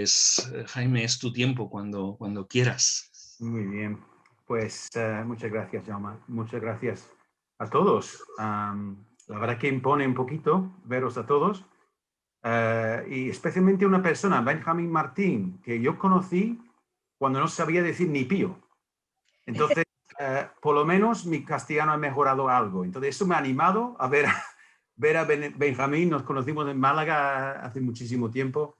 Pues, Jaime, es tu tiempo cuando quieras. Muy bien. Pues muchas gracias, Jaume. Muchas gracias a todos. La verdad que impone un poquito veros a todos. Y especialmente una persona, Benjamín Martín, que yo conocí cuando no sabía decir ni pío. Entonces, por lo menos mi castellano ha mejorado algo. Entonces, eso me ha animado a ver a Benjamín. Nos conocimos en Málaga hace muchísimo tiempo,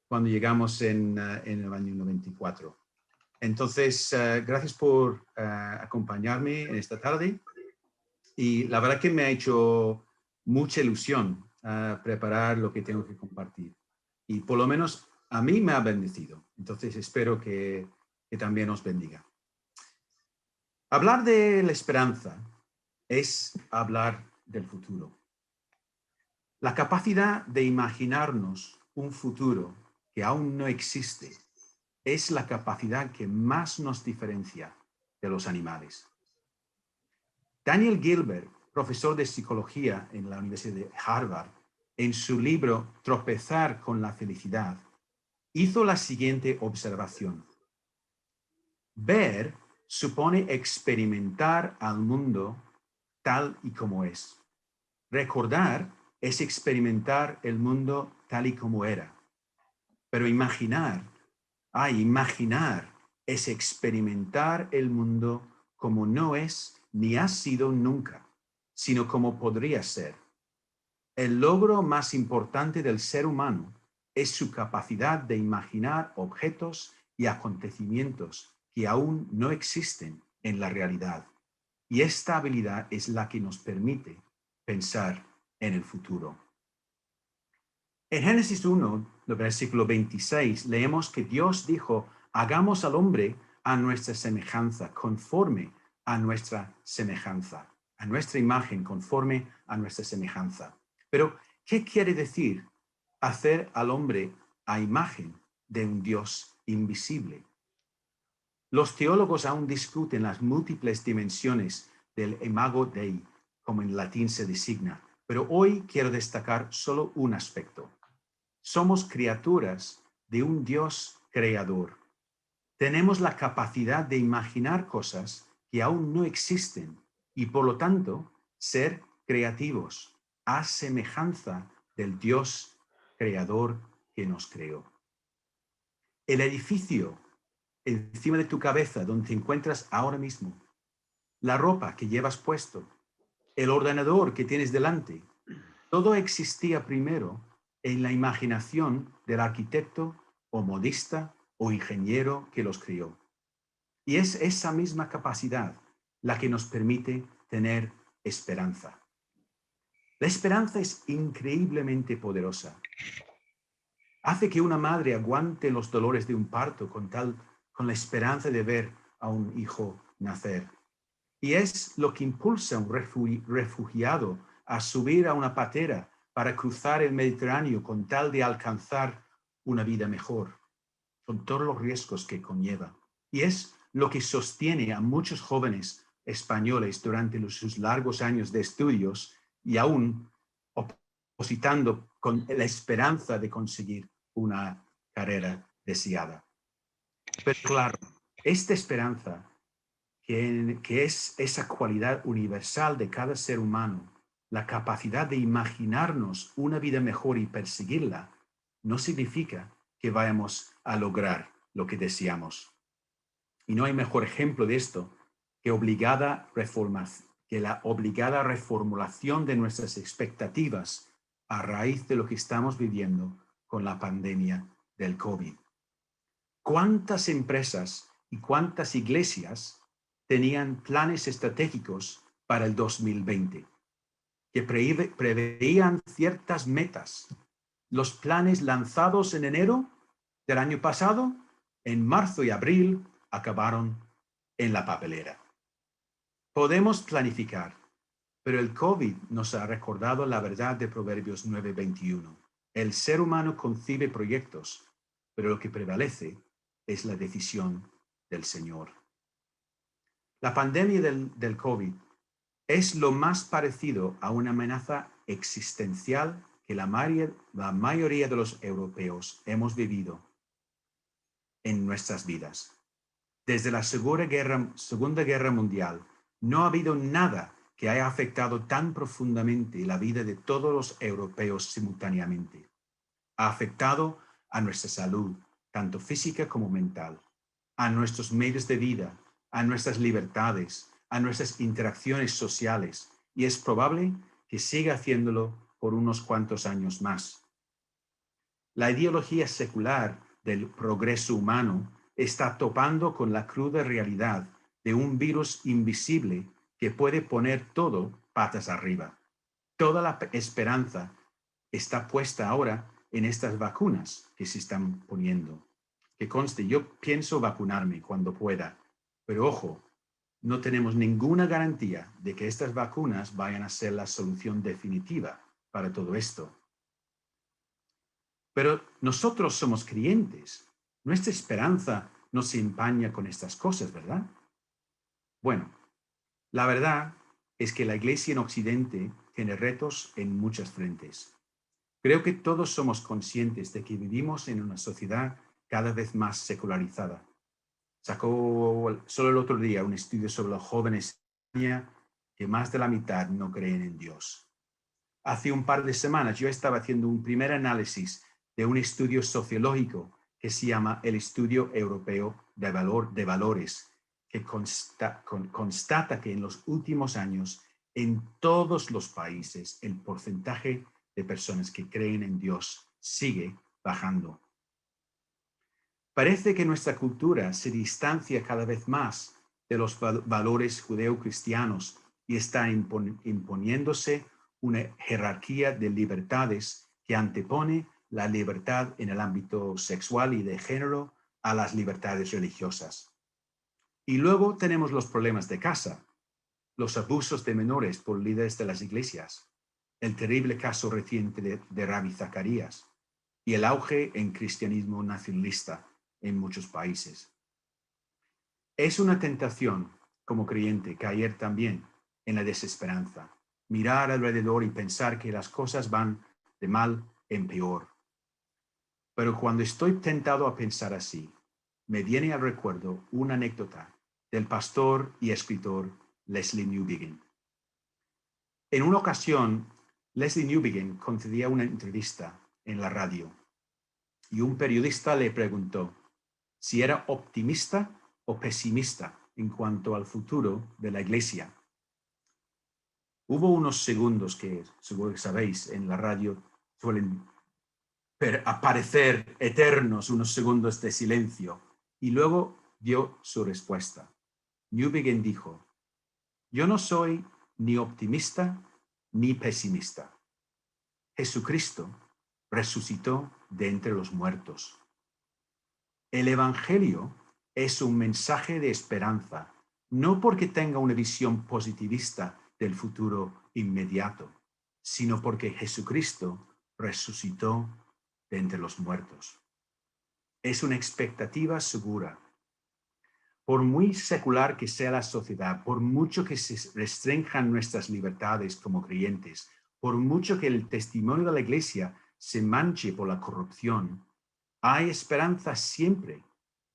cuando llegamos en el año 94. Entonces, gracias por acompañarme en esta tarde. Y la verdad que me ha hecho mucha ilusión preparar lo que tengo que compartir. Y por lo menos a mí me ha bendecido. Entonces, espero que también os bendiga. Hablar de la esperanza es hablar del futuro. La capacidad de imaginarnos un futuro que aún no existe es la capacidad que más nos diferencia de los animales. Daniel Gilbert, profesor de psicología en la Universidad de Harvard, en su libro Tropezar con la felicidad, hizo la siguiente observación. Ver supone experimentar al mundo tal y como es. Recordar es experimentar el mundo tal y como era. Pero imaginar es experimentar el mundo como no es ni ha sido nunca, sino como podría ser. El logro más importante del ser humano es su capacidad de imaginar objetos y acontecimientos que aún no existen en la realidad. Y esta habilidad es la que nos permite pensar en el futuro. En Génesis 1, el versículo 26, leemos que Dios dijo, hagamos al hombre a nuestra semejanza, conforme a nuestra semejanza, a nuestra imagen, conforme a nuestra semejanza. Pero, ¿qué quiere decir hacer al hombre a imagen de un Dios invisible? Los teólogos aún discuten las múltiples dimensiones del imago Dei, como en latín se designa, pero hoy quiero destacar solo un aspecto. Somos criaturas de un Dios creador. Tenemos la capacidad de imaginar cosas que aún no existen y, por lo tanto, ser creativos a semejanza del Dios creador que nos creó. El edificio encima de tu cabeza donde te encuentras ahora mismo, la ropa que llevas puesto, el ordenador que tienes delante, todo existía primero en la imaginación del arquitecto o modista o ingeniero que los creó. Y es esa misma capacidad la que nos permite tener esperanza. La esperanza es increíblemente poderosa. Hace que una madre aguante los dolores de un parto con la esperanza de ver a un hijo nacer. Y es lo que impulsa a un refugiado a subir a una patera para cruzar el Mediterráneo con tal de alcanzar una vida mejor, con todos los riesgos que conlleva. Y es lo que sostiene a muchos jóvenes españoles durante sus largos años de estudios y aún opositando con la esperanza de conseguir una carrera deseada. Pero claro, esta esperanza, que es esa cualidad universal de cada ser humano, la capacidad de imaginarnos una vida mejor y perseguirla, no significa que vayamos a lograr lo que deseamos. Y no hay mejor ejemplo de esto que la obligada reformulación de nuestras expectativas a raíz de lo que estamos viviendo con la pandemia del COVID. ¿Cuántas empresas y cuántas iglesias tenían planes estratégicos para el 2020 que preveían ciertas metas? Los planes lanzados en enero del año pasado, en marzo y abril, acabaron en la papelera. Podemos planificar, pero el COVID nos ha recordado la verdad de Proverbios 9:21. El ser humano concibe proyectos, pero lo que prevalece es la decisión del Señor. La pandemia del COVID es lo más parecido a una amenaza existencial que la mayoría de los europeos hemos vivido en nuestras vidas. Desde la Segunda Guerra Mundial, no ha habido nada que haya afectado tan profundamente la vida de todos los europeos simultáneamente. Ha afectado a nuestra salud, tanto física como mental, a nuestros medios de vida, a nuestras libertades, a nuestras interacciones sociales, y es probable que siga haciéndolo por unos cuantos años más. La ideología secular del progreso humano está topando con la cruda realidad de un virus invisible que puede poner todo patas arriba. Toda la esperanza está puesta ahora en estas vacunas que se están poniendo. Que conste, yo pienso vacunarme cuando pueda, pero ojo, no tenemos ninguna garantía de que estas vacunas vayan a ser la solución definitiva para todo esto. Pero nosotros somos creyentes. Nuestra esperanza no se empaña con estas cosas, ¿verdad? Bueno, la verdad es que la Iglesia en Occidente tiene retos en muchas frentes. Creo que todos somos conscientes de que vivimos en una sociedad cada vez más secularizada. Sacó solo el otro día un estudio sobre los jóvenes en España que más de la mitad no creen en Dios. Hace un par de semanas yo estaba haciendo un primer análisis de un estudio sociológico que se llama el Estudio Europeo de Valores, que constata que en los últimos años en todos los países el porcentaje de personas que creen en Dios sigue bajando. Parece que nuestra cultura se distancia cada vez más de los valores judeocristianos y está imponiéndose una jerarquía de libertades que antepone la libertad en el ámbito sexual y de género a las libertades religiosas. Y luego tenemos los problemas de casa, los abusos de menores por líderes de las iglesias, el terrible caso reciente de Rabbi Zacarías y el auge en cristianismo nacionalista en muchos países. Es una tentación como creyente caer también en la desesperanza, mirar alrededor y pensar que las cosas van de mal en peor. Pero cuando estoy tentado a pensar así, me viene al recuerdo una anécdota del pastor y escritor Lesslie Newbigin. En una ocasión, Lesslie Newbigin concedía una entrevista en la radio y un periodista le preguntó si era optimista o pesimista en cuanto al futuro de la iglesia. Hubo unos segundos que, seguro que sabéis, en la radio suelen aparecer eternos, unos segundos de silencio, y luego dio su respuesta. Newbigin dijo: yo no soy ni optimista ni pesimista. Jesucristo resucitó de entre los muertos. El Evangelio es un mensaje de esperanza, no porque tenga una visión positivista del futuro inmediato, sino porque Jesucristo resucitó de entre los muertos. Es una expectativa segura. Por muy secular que sea la sociedad, por mucho que se restrinjan nuestras libertades como creyentes, por mucho que el testimonio de la Iglesia se manche por la corrupción, hay esperanza siempre,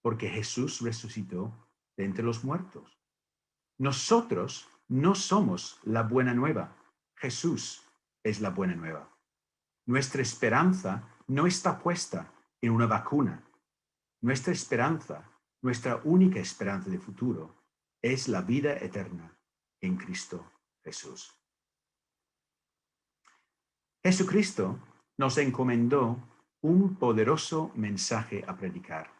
porque Jesús resucitó de entre los muertos. Nosotros no somos la buena nueva. Jesús es la buena nueva. Nuestra esperanza no está puesta en una vacuna. Nuestra esperanza, nuestra única esperanza de futuro, es la vida eterna en Cristo Jesús. Jesucristo nos encomendó un poderoso mensaje a predicar,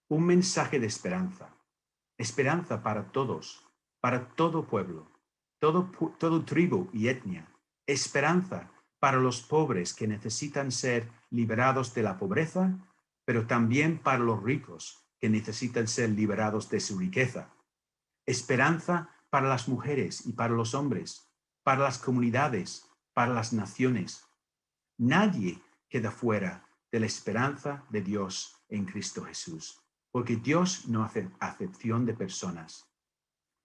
un mensaje de esperanza, esperanza para todos, para todo pueblo, todo tribu y etnia, esperanza para los pobres que necesitan ser liberados de la pobreza, pero también para los ricos que necesitan ser liberados de su riqueza, esperanza para las mujeres y para los hombres, para las comunidades, para las naciones. Nadie queda fuera de la esperanza de Dios en Cristo Jesús, porque Dios no hace acepción de personas.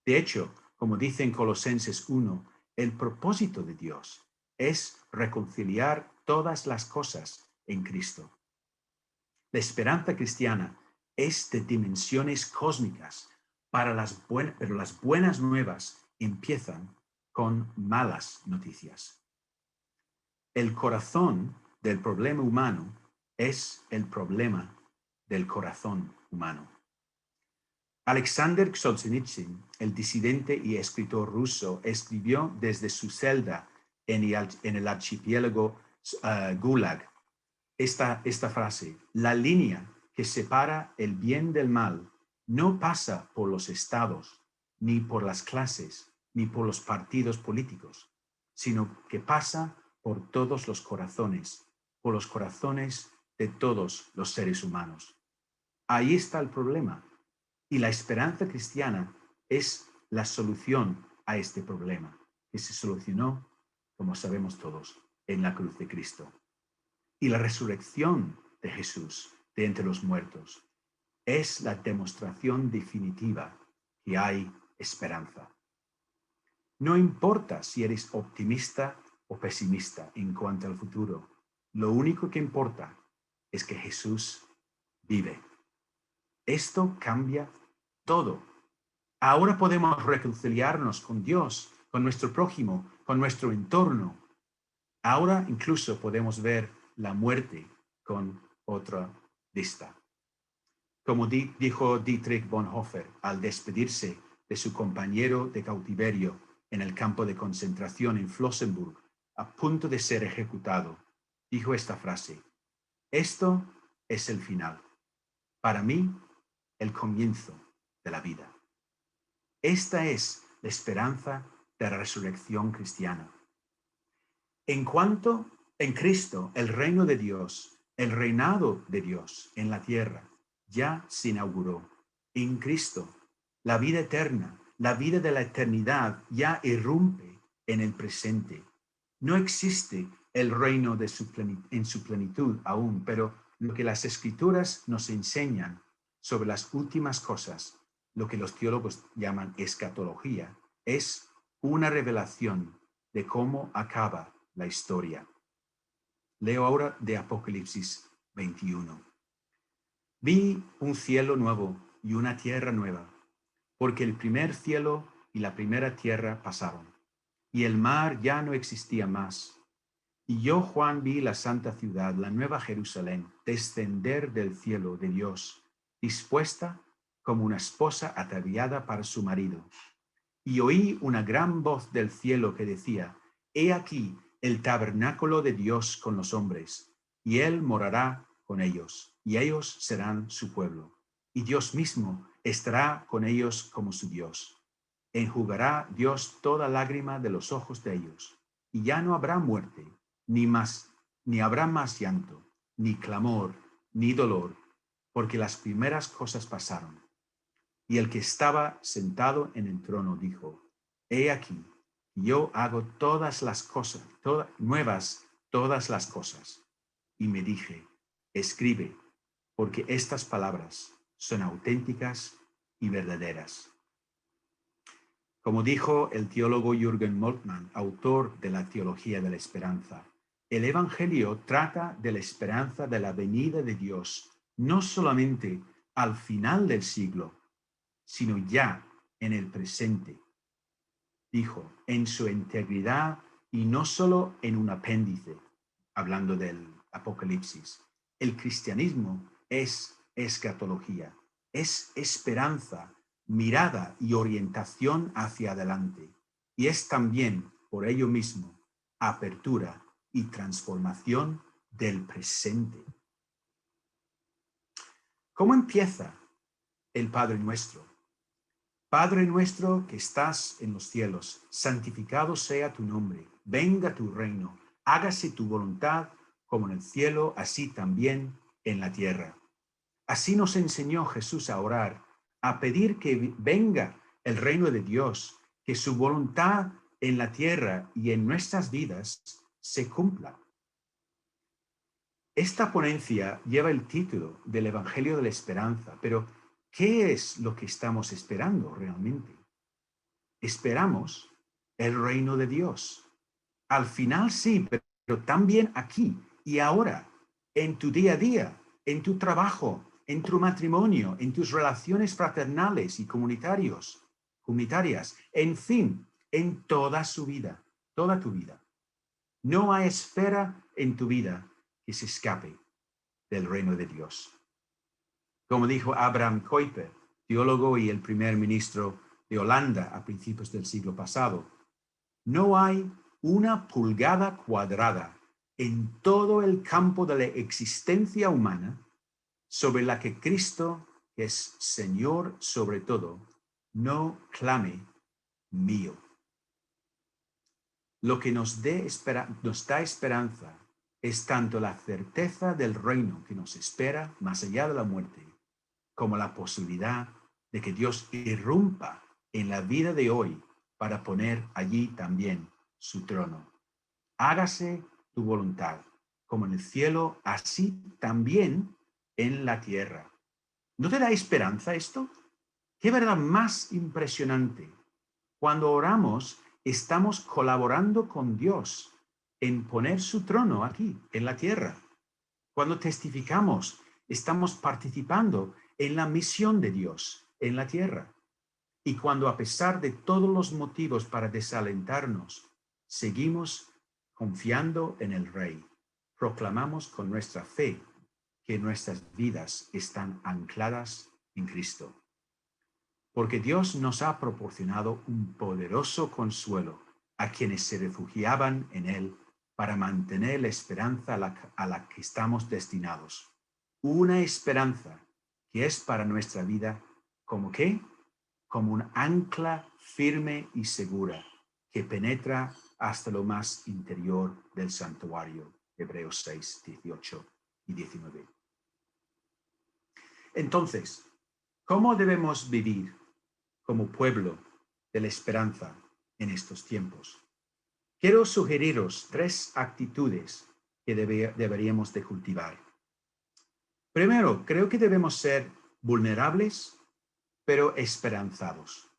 De hecho, como dice en Colosenses 1, el propósito de Dios es reconciliar todas las cosas en Cristo. La esperanza cristiana es de dimensiones cósmicas, pero las buenas nuevas empiezan con malas noticias. El corazón del problema humano es el problema del corazón humano. Alexander Solzhenitsyn, el disidente y escritor ruso, escribió desde su celda en el archipiélago Gulag esta frase: la línea que separa el bien del mal no pasa por los estados, ni por las clases, ni por los partidos políticos, sino que pasa por todos los corazones, por los corazones de todos los seres humanos. Ahí está el problema. Y la esperanza cristiana es la solución a este problema, que se solucionó, como sabemos todos, en la cruz de Cristo. Y la resurrección de Jesús de entre los muertos es la demostración definitiva que hay esperanza. No importa si eres optimista o pesimista en cuanto al futuro, lo único que importa es que Jesús vive. Esto cambia todo. Ahora podemos reconciliarnos con Dios, con nuestro prójimo, con nuestro entorno. Ahora incluso podemos ver la muerte con otra vista. Como dijo Dietrich Bonhoeffer al despedirse de su compañero de cautiverio en el campo de concentración en Flossenbürg, a punto de ser ejecutado, dijo esta frase: esto es el final. Para mí, el comienzo de la vida. Esta es la esperanza de la resurrección cristiana. En Cristo, el reino de Dios, el reinado de Dios en la tierra, ya se inauguró. En Cristo, la vida eterna, la vida de la eternidad ya irrumpe en el presente. No existe el reino en su plenitud aún, pero lo que las Escrituras nos enseñan sobre las últimas cosas, lo que los teólogos llaman escatología, es una revelación de cómo acaba la historia. Leo ahora de Apocalipsis 21. Vi un cielo nuevo y una tierra nueva, porque el primer cielo y la primera tierra pasaron, y el mar ya no existía más. Y yo, Juan, vi la santa ciudad, la nueva Jerusalén, descender del cielo de Dios, dispuesta como una esposa ataviada para su marido. Y oí una gran voz del cielo que decía: he aquí el tabernáculo de Dios con los hombres, y él morará con ellos, y ellos serán su pueblo. Y Dios mismo estará con ellos como su Dios. Enjugará Dios toda lágrima de los ojos de ellos, y ya no habrá muerte, ni habrá más llanto, ni clamor, ni dolor, porque las primeras cosas pasaron. Y el que estaba sentado en el trono dijo: he aquí, yo hago todas las cosas, nuevas todas las cosas. Y me dije: escribe, porque estas palabras son auténticas y verdaderas. Como dijo el teólogo Jürgen Moltmann, autor de la Teología de la Esperanza, el Evangelio trata de la esperanza de la venida de Dios, no solamente al final del siglo, sino ya en el presente. Dijo, en su integridad y no solo en un apéndice, hablando del Apocalipsis. El cristianismo es escatología, es esperanza, mirada y orientación hacia adelante. Y es también, por ello mismo, apertura y transformación del presente. ¿Cómo empieza el Padre Nuestro? Padre nuestro que estás en los cielos, santificado sea tu nombre, venga tu reino, hágase tu voluntad como en el cielo, así también en la tierra. Así nos enseñó Jesús a orar, a pedir que venga el reino de Dios, que su voluntad en la tierra y en nuestras vidas se cumpla. Esta ponencia lleva el título del Evangelio de la Esperanza, pero ¿qué es lo que estamos esperando realmente? Esperamos el reino de Dios. Al final sí, pero también aquí y ahora, en tu día a día, en tu trabajo, en tu matrimonio, en tus relaciones fraternales y comunitarias, en fin, en toda su vida, toda tu vida. No hay esfera en tu vida que se escape del reino de Dios. Como dijo Abraham Kuyper, teólogo y el primer ministro de Holanda a principios del siglo pasado, no hay una pulgada cuadrada en todo el campo de la existencia humana sobre la que Cristo, que es Señor sobre todo, no clame mío. Lo que nos da esperanza es tanto la certeza del reino que nos espera más allá de la muerte, como la posibilidad de que Dios irrumpa en la vida de hoy para poner allí también su trono. Hágase tu voluntad, como en el cielo, así también en la tierra. ¿No te da esperanza esto? ¿Qué verdad más impresionante? Cuando oramos, estamos colaborando con Dios en poner su trono aquí, en la tierra. Cuando testificamos, estamos participando en la misión de Dios en la tierra. Y cuando, a pesar de todos los motivos para desalentarnos, seguimos confiando en el Rey, proclamamos con nuestra fe que nuestras vidas están ancladas en Cristo. Porque Dios nos ha proporcionado un poderoso consuelo a quienes se refugiaban en Él para mantener la esperanza a la que estamos destinados. Una esperanza que es para nuestra vida como ¿qué? Como un ancla firme y segura que penetra hasta lo más interior del santuario. Hebreos 6, 18 y 19. Entonces, ¿cómo debemos vivir como pueblo de la esperanza en estos tiempos? Quiero sugeriros 3 actitudes que deberíamos de cultivar. Primero, creo que debemos ser vulnerables, pero esperanzados.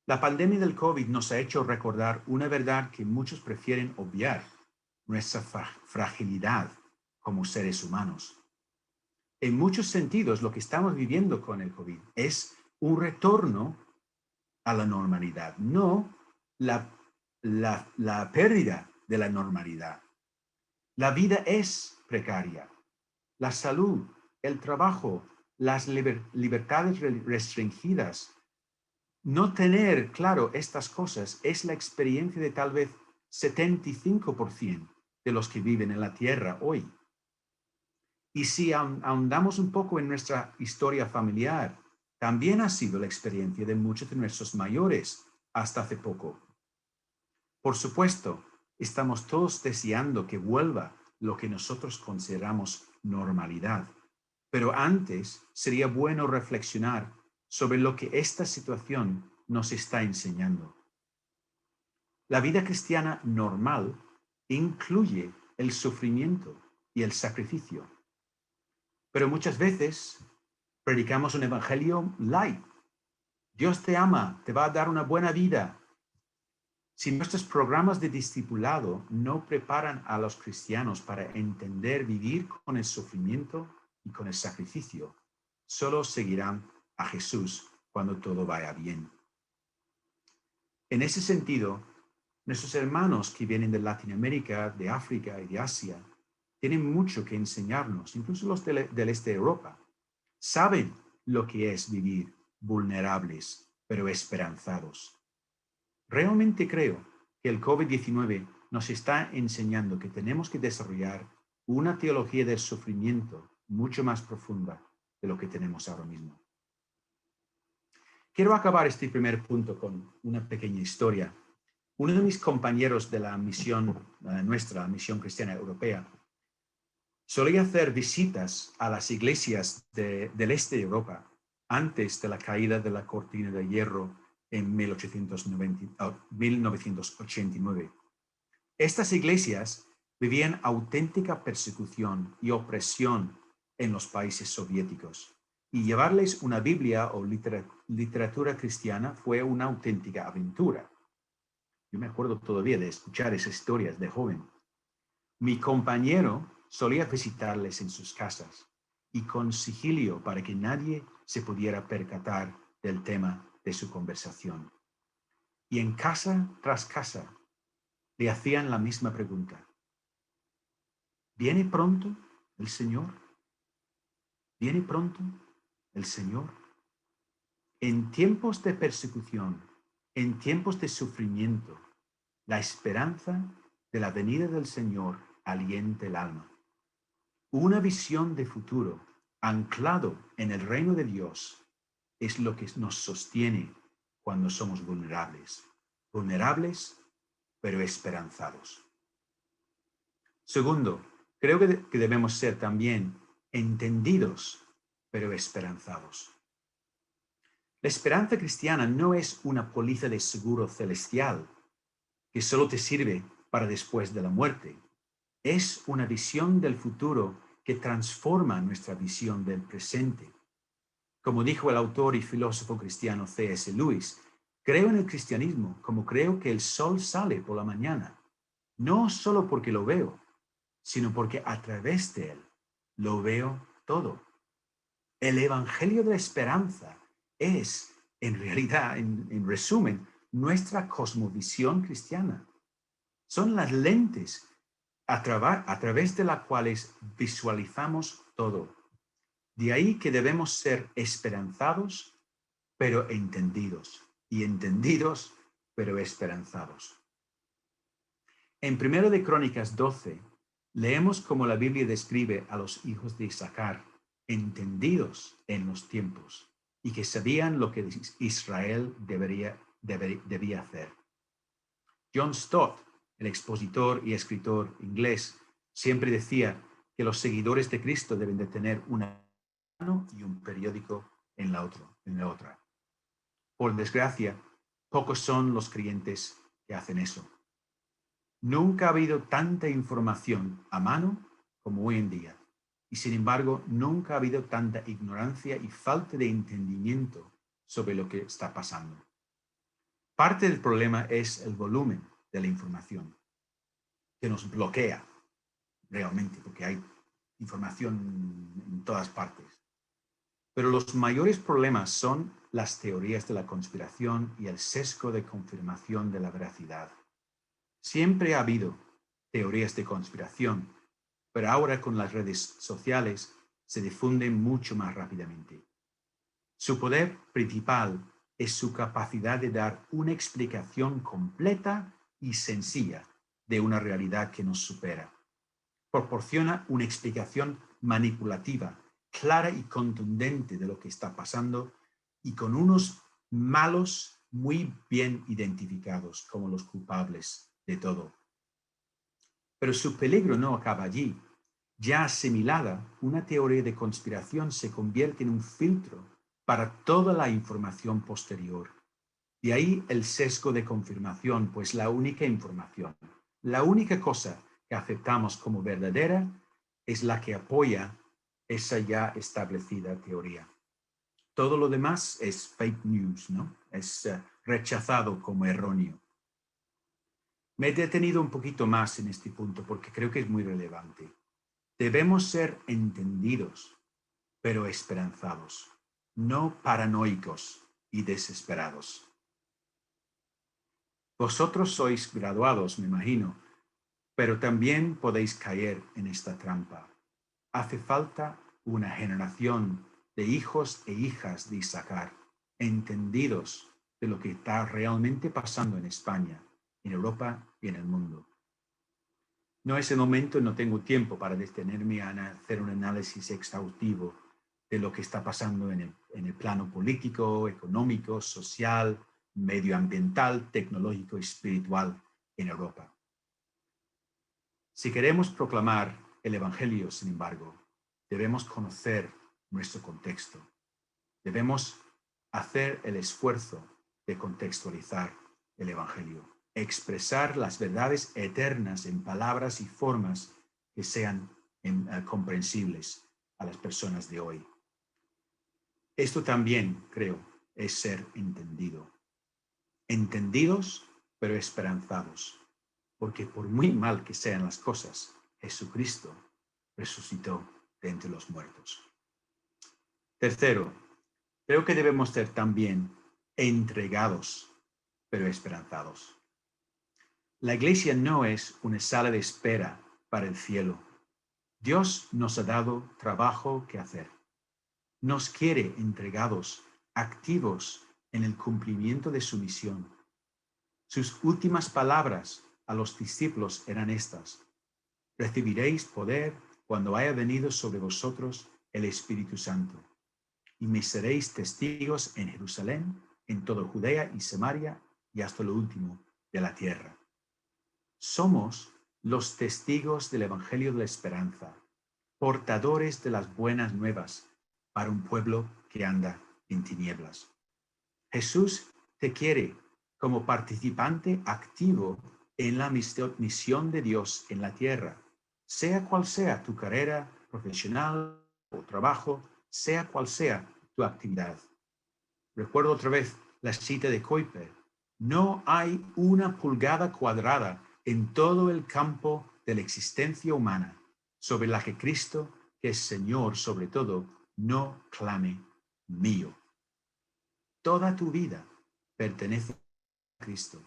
La pandemia del COVID nos ha hecho recordar una verdad que muchos prefieren obviar: nuestra fragilidad como seres humanos. En muchos sentidos, lo que estamos viviendo con el COVID es un retorno a la normalidad, no la pérdida de la normalidad. La vida es precaria. La salud, el trabajo, las libertades restringidas. No tener claro estas cosas es la experiencia de tal vez 75% de los que viven en la tierra hoy. Y si ahondamos un poco en nuestra historia familiar, también ha sido la experiencia de muchos de nuestros mayores hasta hace poco. Por supuesto, estamos todos deseando que vuelva lo que nosotros consideramos normalidad, pero antes sería bueno reflexionar sobre lo que esta situación nos está enseñando. La vida cristiana normal incluye el sufrimiento y el sacrificio, pero muchas veces predicamos un evangelio light. Dios te ama, te va a dar una buena vida. Si nuestros programas de discipulado no preparan a los cristianos para entender vivir con el sufrimiento y con el sacrificio, solo seguirán a Jesús cuando todo vaya bien. En ese sentido, nuestros hermanos que vienen de Latinoamérica, de África y de Asia, tienen mucho que enseñarnos, incluso los del este de Europa. Saben lo que es vivir vulnerables, pero esperanzados. Realmente creo que el COVID-19 nos está enseñando que tenemos que desarrollar una teología del sufrimiento mucho más profunda de lo que tenemos ahora mismo. Quiero acabar este primer punto con una pequeña historia. Uno de mis compañeros de la misión, nuestra misión cristiana europea, solía hacer visitas a las iglesias del este de Europa antes de la caída de la cortina de hierro en 1989. Estas iglesias vivían auténtica persecución y opresión en los países soviéticos, y llevarles una Biblia o literatura cristiana fue una auténtica aventura. Yo me acuerdo todavía de escuchar esas historias de joven. Mi compañero solía visitarles en sus casas y con sigilio para que nadie se pudiera percatar del tema de su conversación. Y en casa tras casa le hacían la misma pregunta. ¿Viene pronto el Señor? ¿Viene pronto el Señor? En tiempos de persecución, en tiempos de sufrimiento, la esperanza de la venida del Señor alienta el alma. Una visión de futuro anclado en el reino de Dios es lo que nos sostiene cuando somos vulnerables. Vulnerables, pero esperanzados. Segundo, creo que debemos ser también entendidos, pero esperanzados. La esperanza cristiana no es una póliza de seguro celestial que solo te sirve para después de la muerte. Es una visión del futuro que transforma nuestra visión del presente. Como dijo el autor y filósofo cristiano C.S. Lewis, creo en el cristianismo como creo que el sol sale por la mañana, no solo porque lo veo, sino porque a través de él lo veo todo. El evangelio de la esperanza es, en realidad, en resumen, nuestra cosmovisión cristiana. Son las lentes a través de las cuales visualizamos todo. De ahí que debemos ser esperanzados, pero entendidos, y entendidos, pero esperanzados. En 1 de Crónicas 12, leemos cómo la Biblia describe a los hijos de Isaacar, entendidos en los tiempos, y que sabían lo que Israel debía hacer. John Stott, el expositor y escritor inglés, siempre decía que los seguidores de Cristo deben de tener una mano y un periódico en la otra. Por desgracia, pocos son los creyentes que hacen eso. Nunca ha habido tanta información a mano como hoy en día. Y sin embargo, nunca ha habido tanta ignorancia y falta de entendimiento sobre lo que está pasando. Parte del problema es el volumen de la información, que nos bloquea realmente, porque hay información en todas partes. Pero los mayores problemas son las teorías de la conspiración y el sesgo de confirmación de la veracidad. Siempre ha habido teorías de conspiración, pero ahora con las redes sociales se difunden mucho más rápidamente. Su poder principal es su capacidad de dar una explicación completa y sencilla de una realidad que nos supera. Proporciona una explicación manipulativa, clara y contundente de lo que está pasando y con unos malos muy bien identificados como los culpables de todo. Pero su peligro no acaba allí. Ya asimilada, una teoría de conspiración se convierte en un filtro para toda la información posterior. De ahí el sesgo de confirmación, pues la única información, la única cosa que aceptamos como verdadera es la que apoya esa ya establecida teoría. Todo lo demás es fake news, ¿no? Es rechazado como erróneo. Me he detenido un poquito más en este punto porque creo que es muy relevante. Debemos ser entendidos, pero esperanzados, no paranoicos y desesperados. Vosotros sois graduados, me imagino, pero también podéis caer en esta trampa. Hace falta una generación de hijos e hijas de Isaacar, entendidos de lo que está realmente pasando en España, en Europa y en el mundo. No es el momento, no tengo tiempo para detenerme a hacer un análisis exhaustivo de lo que está pasando en el plano político, económico, social, medioambiental, tecnológico y espiritual en Europa. Si queremos proclamar el Evangelio, sin embargo, debemos conocer nuestro contexto. Debemos hacer el esfuerzo de contextualizar el Evangelio, expresar las verdades eternas en palabras y formas que sean comprensibles a las personas de hoy. Esto también, creo, es ser entendido. Entendidos, pero esperanzados, porque por muy mal que sean las cosas, Jesucristo resucitó de entre los muertos. Tercero, creo que debemos ser también entregados, pero esperanzados. La iglesia no es una sala de espera para el cielo. Dios nos ha dado trabajo que hacer. Nos quiere entregados, activos en el cumplimiento de su misión. Sus últimas palabras a los discípulos eran estas: recibiréis poder cuando haya venido sobre vosotros el Espíritu Santo, y me seréis testigos en Jerusalén, en toda Judea y Samaria, y hasta lo último de la tierra. Somos los testigos del Evangelio de la Esperanza, portadores de las buenas nuevas para un pueblo que anda en tinieblas. Jesús te quiere como participante activo en la misión de Dios en la tierra, sea cual sea tu carrera profesional o trabajo, sea cual sea tu actividad. Recuerdo otra vez la cita de Kuyper: no hay una pulgada cuadrada en todo el campo de la existencia humana sobre la que Cristo, que es Señor sobre todo, no clame mío. Toda tu vida pertenece a Cristo.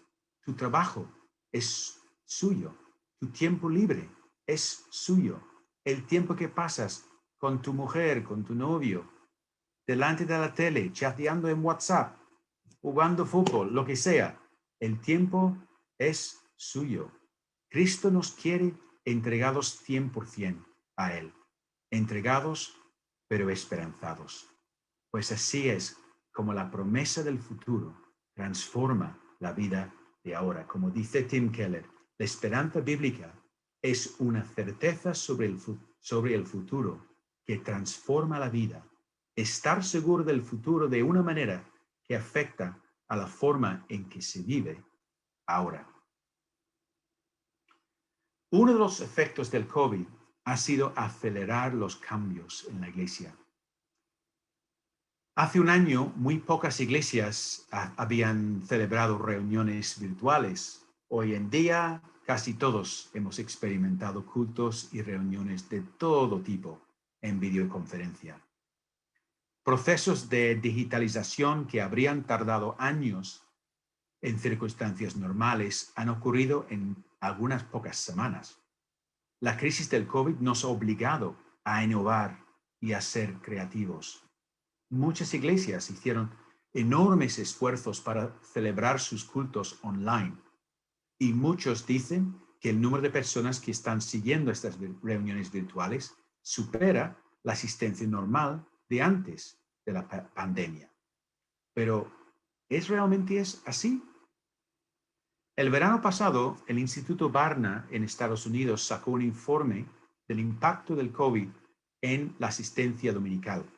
Tu trabajo es suyo. Tu tiempo libre es suyo. El tiempo que pasas con tu mujer, con tu novio, delante de la tele, chateando en WhatsApp, jugando fútbol, lo que sea, el tiempo es suyo. Cristo nos quiere entregados 100% a Él. Entregados, pero esperanzados. Pues así es como la promesa del futuro transforma la vida de ahora. Como dice Tim Keller, la esperanza bíblica es una certeza sobre el futuro que transforma la vida. Estar seguro del futuro de una manera que afecta a la forma en que se vive ahora. Uno de los efectos del COVID ha sido acelerar los cambios en la iglesia. Hace un año, muy pocas iglesias habían celebrado reuniones virtuales. Hoy en día, casi todos hemos experimentado cultos y reuniones de todo tipo en videoconferencia. Procesos de digitalización que habrían tardado años en circunstancias normales han ocurrido en algunas pocas semanas. La crisis del COVID nos ha obligado a innovar y a ser creativos. Muchas iglesias hicieron enormes esfuerzos para celebrar sus cultos online, y muchos dicen que el número de personas que están siguiendo estas reuniones virtuales supera la asistencia normal de antes de la pandemia. Pero, ¿es realmente así? El verano pasado, el Instituto Barna en Estados Unidos sacó un informe del impacto del COVID en la asistencia dominical.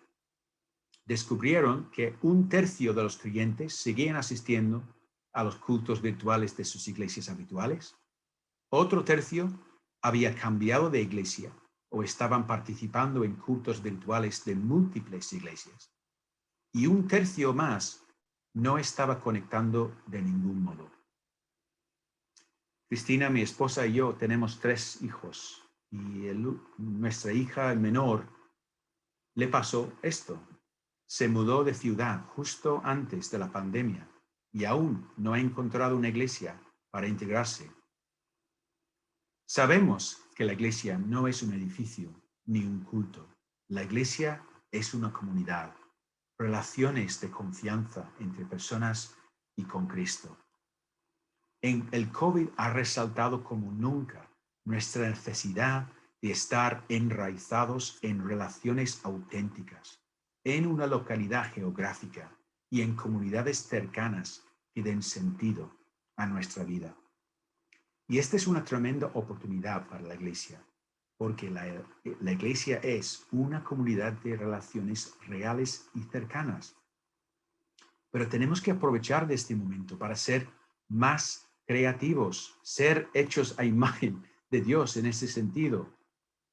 Descubrieron que 1/3 de los creyentes seguían asistiendo a los cultos virtuales de sus iglesias habituales. Otro tercio había cambiado de iglesia o estaban participando en cultos virtuales de múltiples iglesias. Y 1/3 más no estaba conectando de ningún modo. Cristina, mi esposa y yo tenemos 3 hijos y nuestra hija menor le pasó esto. Se mudó de ciudad justo antes de la pandemia y aún no ha encontrado una iglesia para integrarse. Sabemos que la iglesia no es un edificio ni un culto. La iglesia es una comunidad, relaciones de confianza entre personas y con Cristo. El COVID ha resaltado como nunca nuestra necesidad de estar enraizados en relaciones auténticas, en una localidad geográfica y en comunidades cercanas que den sentido a nuestra vida. Y esta es una tremenda oportunidad para la iglesia, porque la iglesia es una comunidad de relaciones reales y cercanas. Pero tenemos que aprovechar de este momento para ser más creativos, ser hechos a imagen de Dios en ese sentido.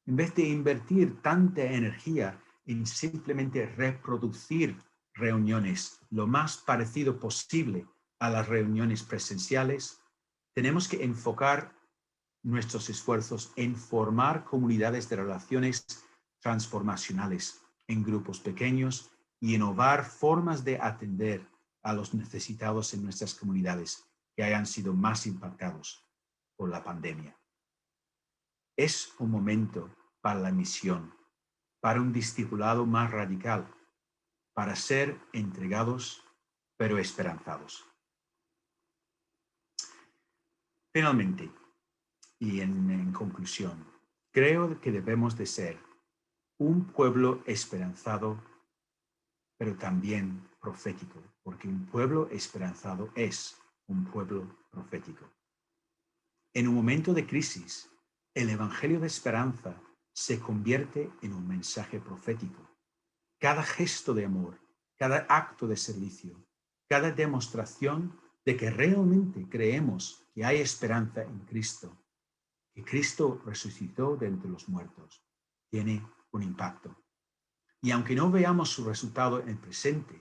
En vez de invertir tanta energía en simplemente reproducir reuniones lo más parecido posible a las reuniones presenciales, tenemos que enfocar nuestros esfuerzos en formar comunidades de relaciones transformacionales en grupos pequeños y innovar formas de atender a los necesitados en nuestras comunidades que hayan sido más impactados por la pandemia. Es un momento para la misión, para un discipulado más radical, para ser entregados pero esperanzados. Finalmente, y en conclusión, creo que debemos de ser un pueblo esperanzado, pero también profético, porque un pueblo esperanzado es un pueblo profético. En un momento de crisis, el evangelio de esperanza se convierte en un mensaje profético. Cada gesto de amor, cada acto de servicio, cada demostración de que realmente creemos que hay esperanza en Cristo, que Cristo resucitó de entre los muertos, tiene un impacto. Y aunque no veamos su resultado en el presente,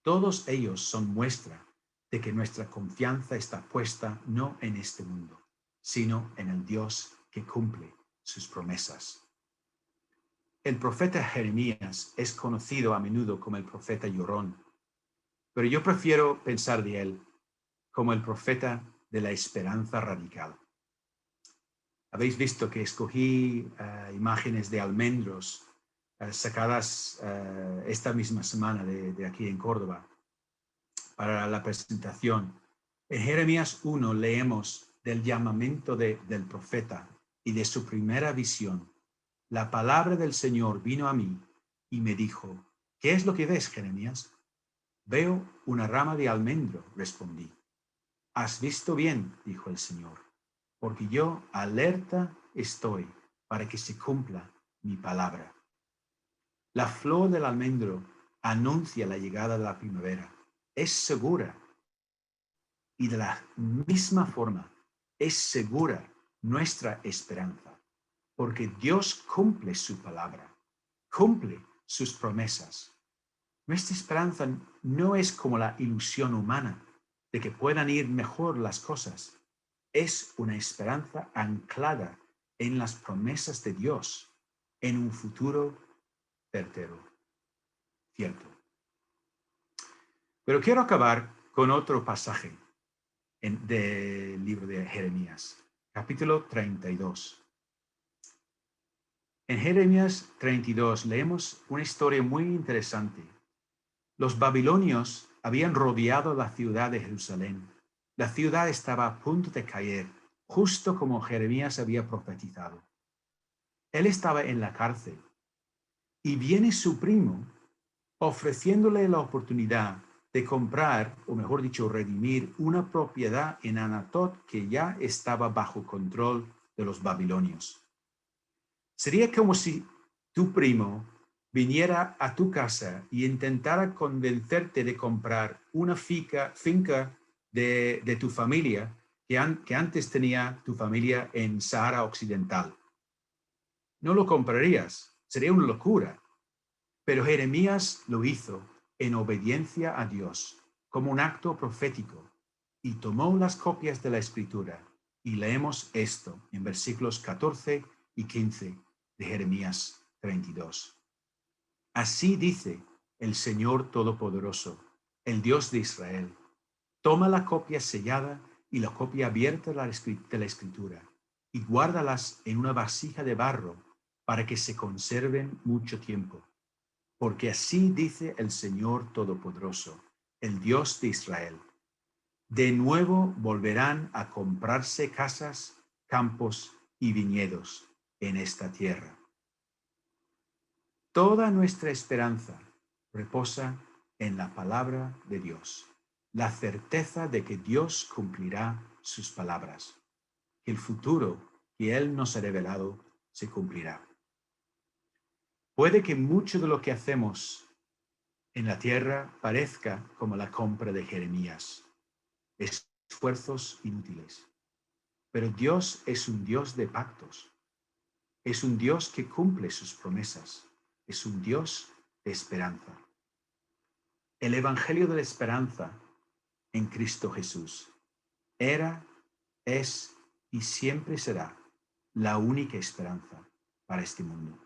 todos ellos son muestra de que nuestra confianza está puesta no en este mundo, sino en el Dios que cumple sus promesas. El profeta Jeremías es conocido a menudo como el profeta llorón, pero yo prefiero pensar de él como el profeta de la esperanza radical. Habéis visto que escogí imágenes de almendros sacadas esta misma semana de aquí en Córdoba para la presentación. En Jeremías 1 leemos del llamamiento del profeta y de su primera visión. La palabra del Señor vino a mí y me dijo, ¿qué es lo que ves, Jeremías? Veo una rama de almendro, respondí. Has visto bien, dijo el Señor, porque yo alerta estoy para que se cumpla mi palabra. La flor del almendro anuncia la llegada de la primavera. Es segura. Y de la misma forma es segura nuestra esperanza, porque Dios cumple su palabra, cumple sus promesas. Nuestra esperanza no es como la ilusión humana de que puedan ir mejor las cosas. Es una esperanza anclada en las promesas de Dios, en un futuro certero, cierto. Pero quiero acabar con otro pasaje del libro de Jeremías, capítulo 32. En Jeremías 32 leemos una historia muy interesante. Los babilonios habían rodeado la ciudad de Jerusalén. La ciudad estaba a punto de caer, justo como Jeremías había profetizado. Él estaba en la cárcel y viene su primo ofreciéndole la oportunidad de comprar, o mejor dicho, redimir una propiedad en Anatot que ya estaba bajo control de los babilonios. Sería como si tu primo viniera a tu casa y intentara convencerte de comprar una finca de tu familia que antes tenía tu familia en Sahara Occidental. No lo comprarías, sería una locura. Pero Jeremías lo hizo en obediencia a Dios, como un acto profético, y tomó las copias de la Escritura. Y leemos esto en versículos 14 y 15 de Jeremías 32. Así dice el Señor Todopoderoso, el Dios de Israel. Toma la copia sellada y la copia abierta de la Escritura, y guárdalas en una vasija de barro para que se conserven mucho tiempo. Porque así dice el Señor Todopoderoso, el Dios de Israel. De nuevo volverán a comprarse casas, campos y viñedos en esta tierra. Toda nuestra esperanza reposa en la palabra de Dios, la certeza de que Dios cumplirá sus palabras, que el futuro que Él nos ha revelado se cumplirá. Puede que mucho de lo que hacemos en la tierra parezca como la compra de Jeremías, esfuerzos inútiles. Pero Dios es un Dios de pactos, es un Dios que cumple sus promesas, es un Dios de esperanza. El Evangelio de la esperanza en Cristo Jesús era, es y siempre será la única esperanza para este mundo.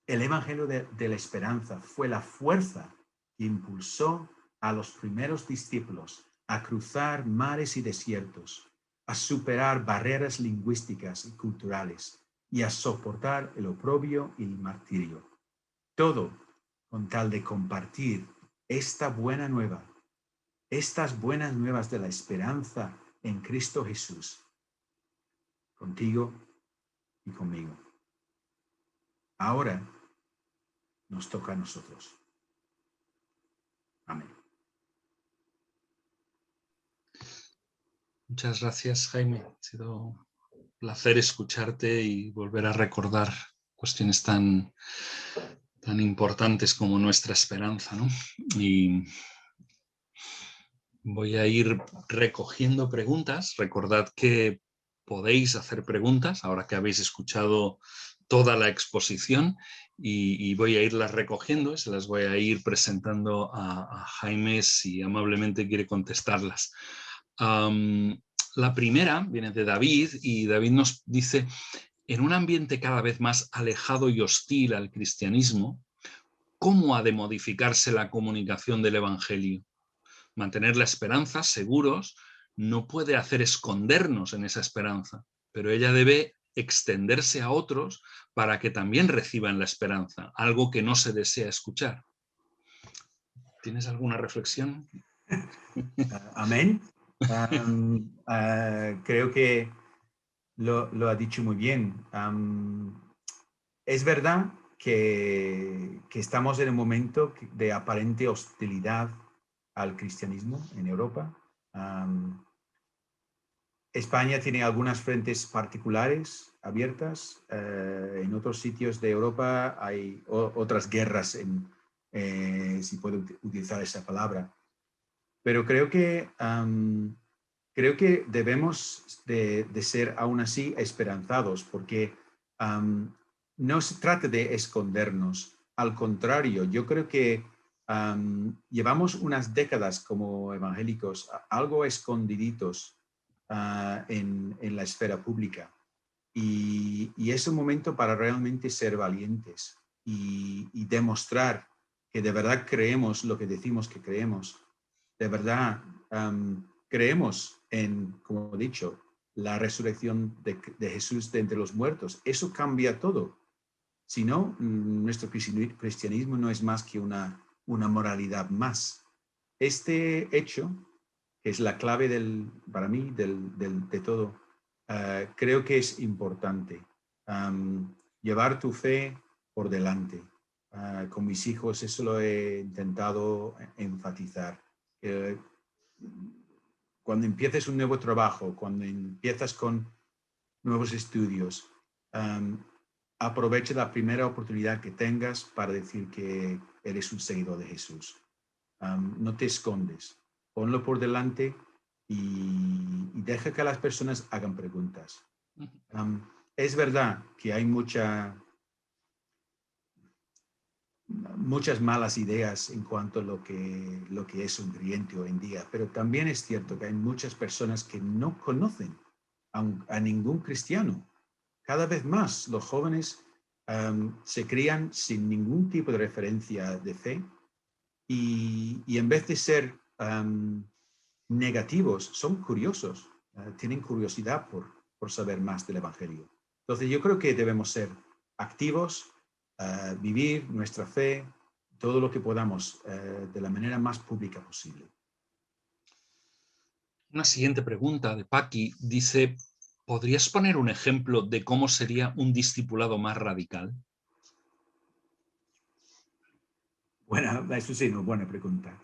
El Evangelio de la esperanza fue la fuerza impulsó a los primeros discípulos a cruzar mares y desiertos, a superar barreras lingüísticas y culturales y a soportar el oprobio y el martirio. Todo con tal de compartir esta buena nueva, estas buenas nuevas de la esperanza en Cristo Jesús, contigo y conmigo. Ahora nos toca a nosotros. Amén. Muchas gracias, Jaime. Ha sido un placer escucharte y volver a recordar cuestiones tan importantes como nuestra esperanza, ¿no? Y voy a ir recogiendo preguntas. Recordad que podéis hacer preguntas ahora que habéis escuchado toda la exposición y voy a irlas recogiendo y se las voy a ir presentando a Jaime si amablemente quiere contestarlas. La primera viene de David y David nos dice: en un ambiente cada vez más alejado y hostil al cristianismo, ¿cómo ha de modificarse la comunicación del Evangelio? Mantener la esperanza, seguros, no puede hacer escondernos en esa esperanza, pero ella debe extenderse a otros para que también reciban la esperanza, algo que no se desea escuchar. ¿Tienes alguna reflexión? Amén. Creo que lo ha dicho muy bien. Es verdad que estamos en un momento de aparente hostilidad al cristianismo en Europa. España tiene algunas frentes particulares abiertas. En otros sitios de Europa hay otras guerras, si puedo utilizar esa palabra. Pero creo que debemos de ser aún así esperanzados, porque no se trata de escondernos. Al contrario, yo creo que llevamos unas décadas como evangélicos algo escondiditos en la esfera pública. Y es un momento para realmente ser valientes y demostrar que de verdad creemos lo que decimos que creemos. De verdad creemos en, como he dicho, la resurrección de Jesús de entre los muertos. Eso cambia todo. Si no, nuestro cristianismo no es más que una moralidad más. Este hecho, que es la clave para mí de todo, creo que es importante. Llevar tu fe por delante. Con mis hijos eso lo he intentado enfatizar. Cuando empieces un nuevo trabajo, cuando empiezas con nuevos estudios, aprovecha la primera oportunidad que tengas para decir que eres un seguidor de Jesús. No te escondes, ponlo por delante y deja que las personas hagan preguntas. Es verdad que hay muchas malas ideas en cuanto a lo que es un creyente hoy en día, pero también es cierto que hay muchas personas que no conocen a ningún cristiano. Cada vez más los jóvenes se crían sin ningún tipo de referencia de fe y en vez de ser negativos, son curiosos, tienen curiosidad por saber más del Evangelio. Entonces yo creo que debemos ser activos, vivir nuestra fe, todo lo que podamos, de la manera más pública posible. Una siguiente pregunta de Paqui dice: ¿podrías poner un ejemplo de cómo sería un discipulado más radical? Eso sí, una buena pregunta.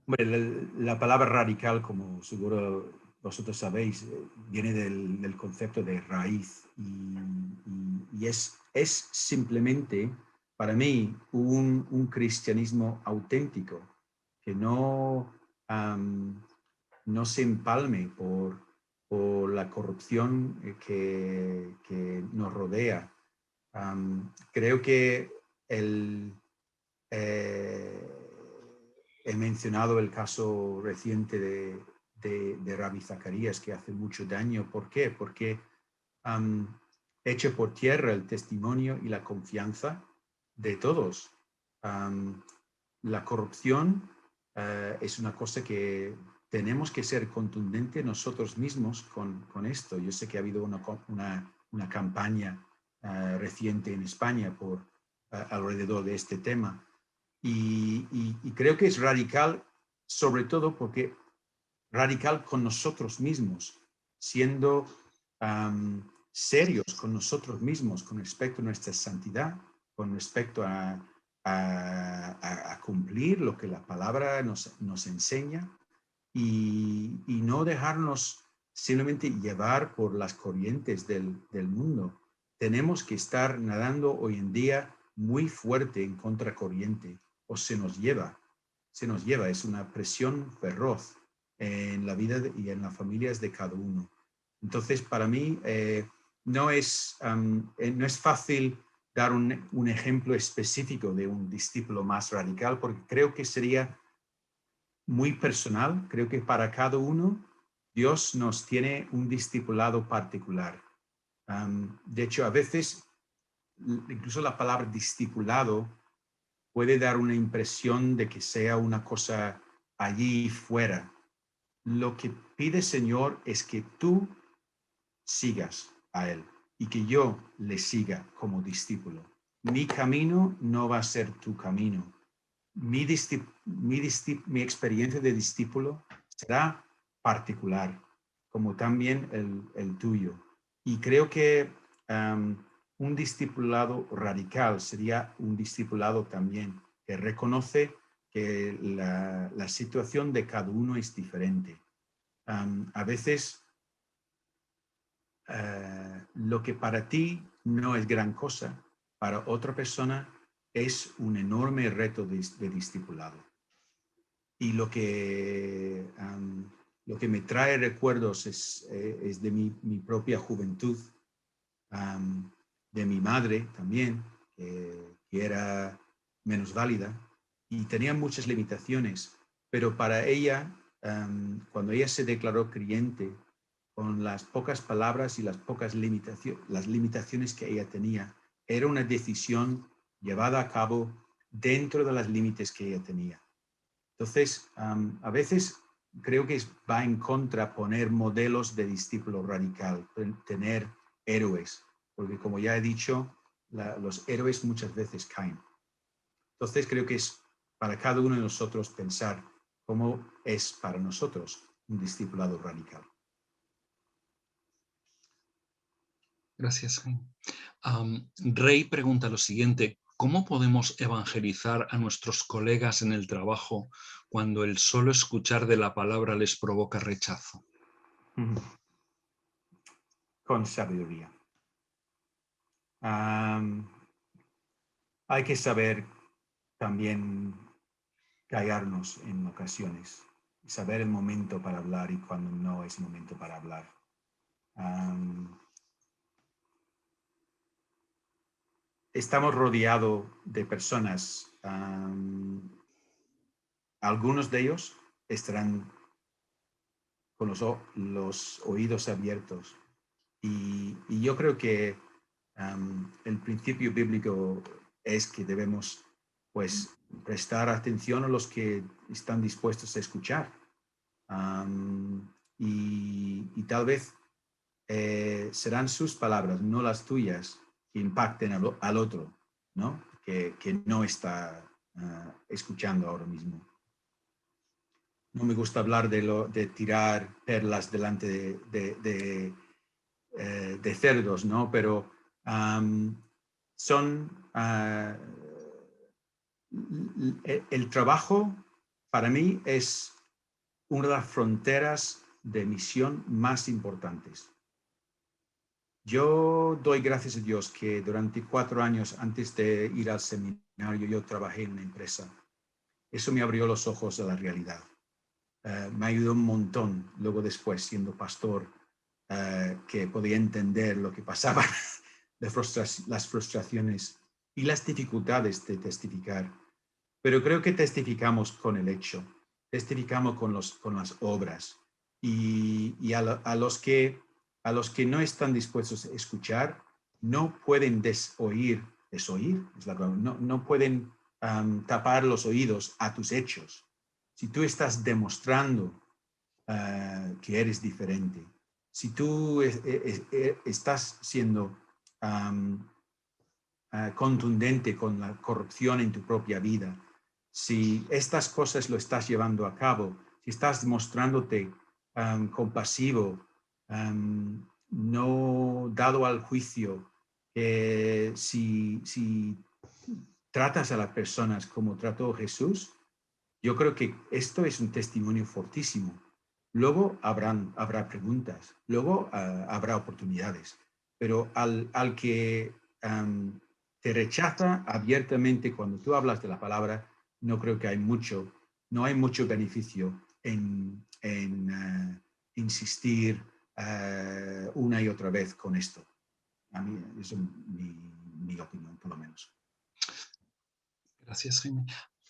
La palabra radical, como seguro vosotros sabéis, viene del concepto de raíz y es simplemente para mí un cristianismo auténtico que no se empalme por la corrupción que nos rodea. Creo que he mencionado el caso reciente de Rabbi Zacarías, que hace mucho daño. ¿Por qué? Porque eche por tierra el testimonio y la confianza de todos. La corrupción es una cosa que tenemos que ser contundentes nosotros mismos con esto. Yo sé que ha habido una campaña reciente en España alrededor de este tema. Y creo que es radical, sobre todo porque radical con nosotros mismos, siendo serios con nosotros mismos con respecto a nuestra santidad, con respecto a cumplir lo que la palabra nos enseña y no dejarnos simplemente llevar por las corrientes del mundo. Tenemos que estar nadando hoy en día muy fuerte en contracorriente o se nos lleva, es una presión feroz en la vida y en las familias de cada uno. Entonces, para mí no es fácil dar un ejemplo específico de un discípulo más radical, porque creo que sería muy personal. Creo que para cada uno Dios nos tiene un discipulado particular. De hecho, a veces incluso la palabra discipulado puede dar una impresión de que sea una cosa allí fuera. Lo que pide Señor es que tú sigas a Él y que yo le siga como discípulo. Mi camino no va a ser tu camino. Mi experiencia de discípulo será particular, como también el tuyo. Y creo que un discipulado radical sería un discipulado también que reconoce que la situación de cada uno es diferente. A veces lo que para ti no es gran cosa, para otra persona es un enorme reto de discipulado. Y lo que me trae recuerdos es de mi propia juventud, de mi madre también, que era minusválida y tenía muchas limitaciones, pero para ella, cuando ella se declaró creyente, con las pocas palabras y las pocas limitaciones que ella tenía, era una decisión llevada a cabo dentro de los límites que ella tenía. Entonces, a veces creo que va en contra poner modelos de discípulo radical, tener héroes, porque como ya he dicho, los héroes muchas veces caen. Entonces creo que es para cada uno de nosotros pensar cómo es para nosotros un discipulado radical. Gracias. Rey pregunta lo siguiente: ¿cómo podemos evangelizar a nuestros colegas en el trabajo cuando el solo escuchar de la palabra les provoca rechazo? Con sabiduría. Hay que saber también callarnos en ocasiones, saber el momento para hablar y cuando no es momento para hablar. Estamos rodeados de personas. Algunos de ellos estarán con los oídos abiertos. Y yo creo que el principio bíblico es que debemos, pues, prestar atención a los que están dispuestos a escuchar. Y tal vez serán sus palabras, no las tuyas, que impacten al otro, ¿no? Que no está escuchando ahora mismo. No me gusta hablar de tirar perlas delante de cerdos, ¿no? Pero el trabajo para mí es una de las fronteras de misión más importantes. Yo doy gracias a Dios que durante 4 años antes de ir al seminario yo trabajé en una empresa. Eso me abrió los ojos a la realidad. Me ayudó un montón luego después siendo pastor, que podía entender lo que pasaba, las frustraciones y las dificultades de testificar. Pero creo que testificamos con el hecho, testificamos con las obras y a los que no están dispuestos a escuchar, no pueden desoír, es la palabra, no pueden tapar los oídos a tus hechos. Si tú estás demostrando que eres diferente, si tú estás siendo contundente con la corrupción en tu propia vida, si estas cosas lo estás llevando a cabo, si estás mostrándote compasivo, no dado al juicio, si tratas a las personas como trató Jesús, yo creo que esto es un testimonio fortísimo. Luego habrá preguntas, luego habrá oportunidades, pero al que te rechaza abiertamente cuando tú hablas de la palabra, no creo que no hay mucho beneficio en insistir una y otra vez con esto. A mí, eso es mi opinión, por lo menos. Gracias, Jaime.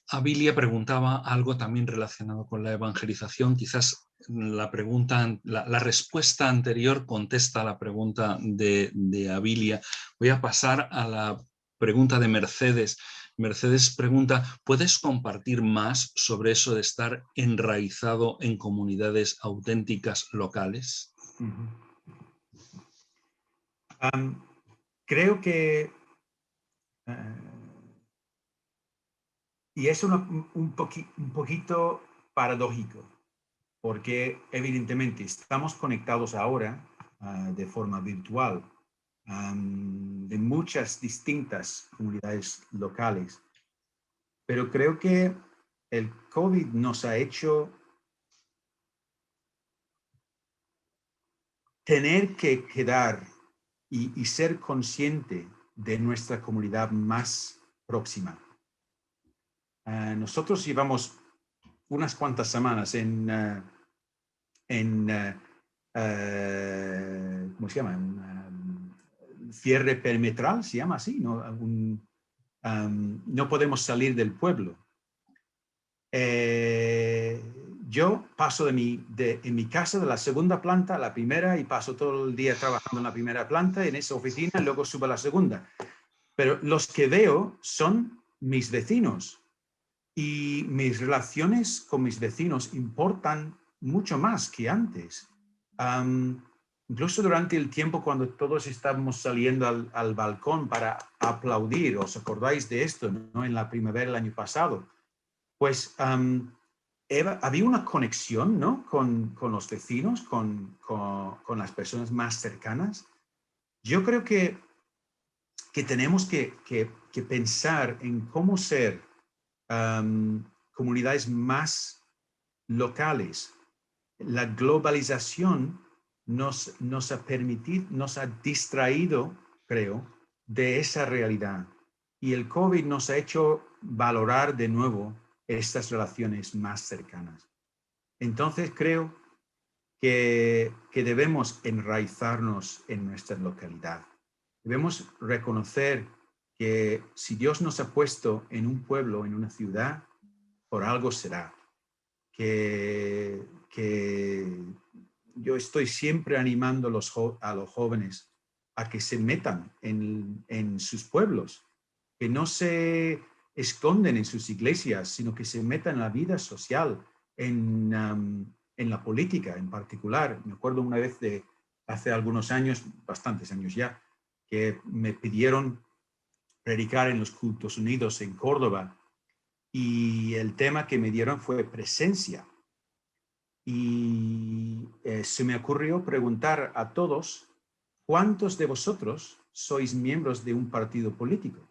Abilia preguntaba algo también relacionado con la evangelización. Quizás la respuesta anterior contesta a la pregunta de Abilia. Voy a pasar a la pregunta de Mercedes. Mercedes pregunta, ¿puedes compartir más sobre eso de estar enraizado en comunidades auténticas locales? Creo que y es un poquito paradójico, porque evidentemente estamos conectados ahora de forma virtual de muchas distintas comunidades locales, pero creo que el COVID nos ha hecho tener que quedar y ser consciente de nuestra comunidad más próxima. Nosotros llevamos unas cuantas semanas ¿cómo se llama? Cierre perimetral, se llama así, ¿no? No podemos salir del pueblo. Yo paso en mi casa de la segunda planta a la primera y paso todo el día trabajando en la primera planta, en esa oficina, y luego subo a la segunda. Pero los que veo son mis vecinos y mis relaciones con mis vecinos importan mucho más que antes. Incluso durante el tiempo cuando todos estábamos saliendo al balcón para aplaudir, ¿os acordáis de esto, no? En la primavera del año pasado, pues había una conexión, ¿no? con los vecinos, con las personas más cercanas. Yo creo que tenemos que pensar en cómo ser comunidades más locales. La globalización nos ha distraído, creo, de esa realidad. Y el COVID nos ha hecho valorar de nuevo estas relaciones más cercanas. Entonces creo que debemos enraizarnos en nuestra localidad. Debemos reconocer que si Dios nos ha puesto en un pueblo, en una ciudad, por algo será. Que yo estoy siempre animando a los jóvenes a que se metan en sus pueblos, que no se esconden en sus iglesias, sino que se metan en la vida social, en la política en particular. Me acuerdo una vez de hace algunos años, bastantes años ya, que me pidieron predicar en los cultos unidos en Córdoba y el tema que me dieron fue presencia. Y se me ocurrió preguntar a todos, ¿cuántos de vosotros sois miembros de un partido político?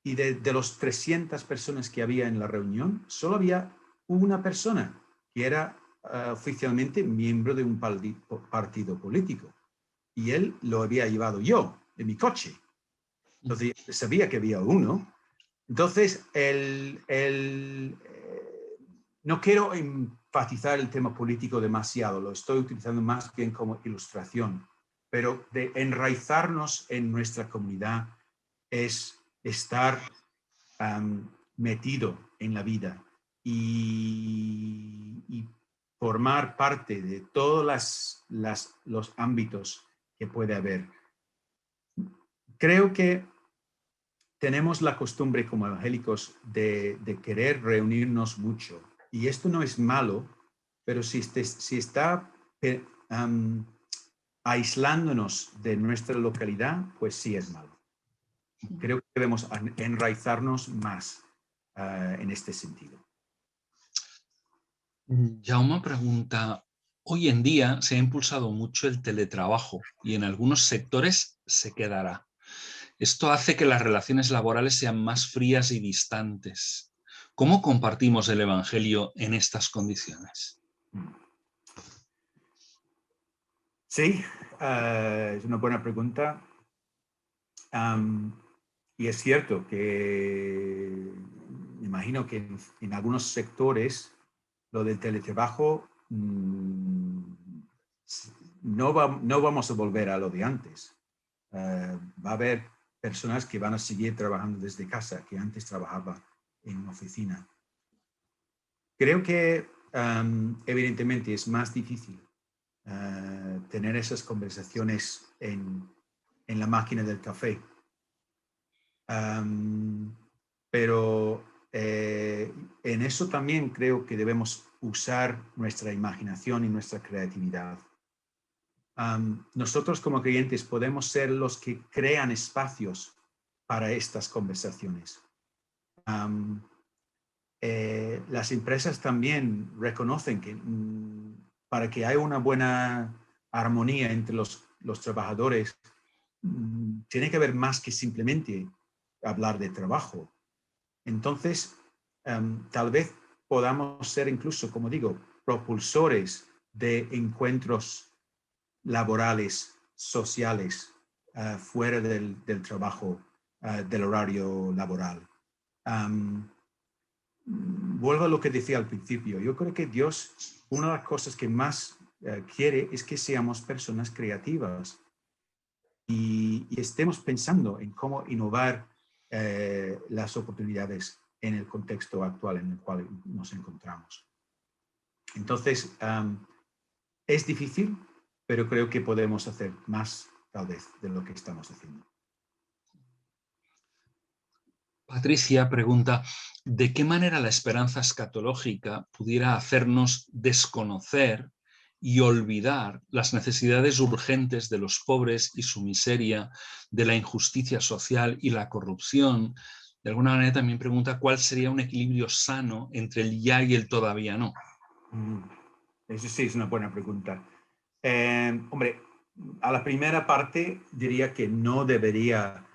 Y de los 300 personas que había en la reunión, solo había una persona que era oficialmente miembro de un partido político. Y él lo había llevado yo, en mi coche. Entonces, sabía que había uno. Entonces, no quiero enfatizar el tema político demasiado, lo estoy utilizando más bien como ilustración, pero de enraizarnos en nuestra comunidad es estar metido en la vida y formar parte de todos los ámbitos que puede haber. Creo que tenemos la costumbre como evangélicos de querer reunirnos mucho. Y esto no es malo, pero si está aislándonos de nuestra localidad, pues sí es malo. Creo que debemos enraizarnos más en este sentido. Jaume pregunta, hoy en día se ha impulsado mucho el teletrabajo y en algunos sectores se quedará. Esto hace que las relaciones laborales sean más frías y distantes. ¿Cómo compartimos el Evangelio en estas condiciones? Sí, es una buena pregunta. Y es cierto que me imagino que en algunos sectores lo del teletrabajo no vamos a volver a lo de antes. Va a haber personas que van a seguir trabajando desde casa, que antes trabajaba en oficina. Creo que evidentemente es más difícil tener esas conversaciones en la máquina del café. Pero en eso también creo que debemos usar nuestra imaginación y nuestra creatividad. Nosotros como creyentes podemos ser los que crean espacios para estas conversaciones. Las empresas también reconocen que para que haya una buena armonía entre los trabajadores, tiene que haber más que simplemente hablar de trabajo. Entonces, tal vez podamos ser incluso, como digo, propulsores de encuentros laborales, sociales, fuera del trabajo, del horario laboral. Vuelvo a lo que decía al principio. Yo creo que Dios, una de las cosas que más quiere es que seamos personas creativas y estemos pensando en cómo innovar las oportunidades en el contexto actual en el cual nos encontramos. Entonces, es difícil, pero creo que podemos hacer más, tal vez, de lo que estamos haciendo. Patricia pregunta, ¿de qué manera la esperanza escatológica pudiera hacernos desconocer y olvidar las necesidades urgentes de los pobres y su miseria, de la injusticia social y la corrupción? De alguna manera también pregunta cuál sería un equilibrio sano entre el ya y el todavía no. Eso sí es una buena pregunta. Hombre, a la primera parte diría que no debería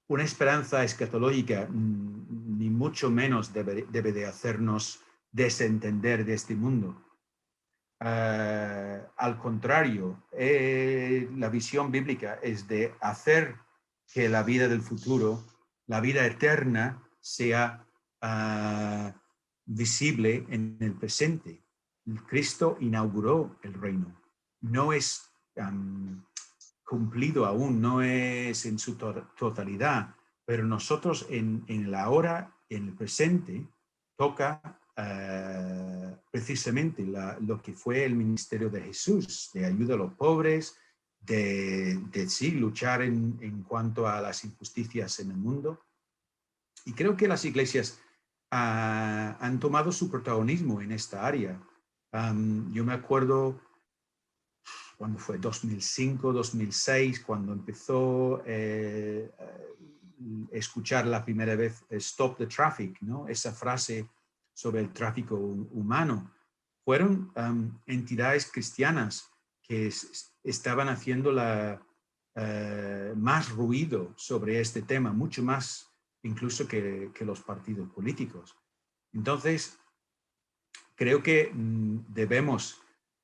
una esperanza escatológica, ni mucho menos debe de hacernos desentender de este mundo. Al contrario, la visión bíblica es de hacer que la vida del futuro, la vida eterna, sea visible en el presente. Cristo inauguró el reino. No es cumplido aún, no es en su totalidad, pero nosotros en el ahora, en el presente, toca precisamente lo que fue el ministerio de Jesús, de ayuda a los pobres, de sí, luchar en cuanto a las injusticias en el mundo. Y creo que las iglesias han tomado su protagonismo en esta área. Yo me acuerdo cuando fue 2005, 2006, cuando empezó escuchar la primera vez Stop the Traffic, ¿no? Esa frase sobre el tráfico humano. Fueron entidades cristianas que estaban haciendo más ruido sobre este tema, mucho más incluso que los partidos políticos. Entonces, creo que debemos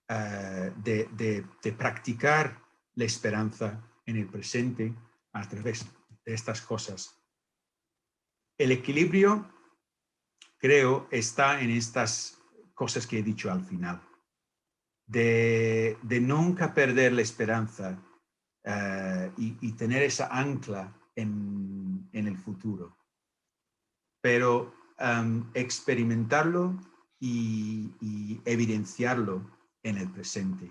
de practicar la esperanza en el presente a través de estas cosas. El equilibrio, creo, está en estas cosas que he dicho al final, de nunca perder la esperanza y tener esa ancla en el futuro, pero experimentarlo y evidenciarlo en el presente.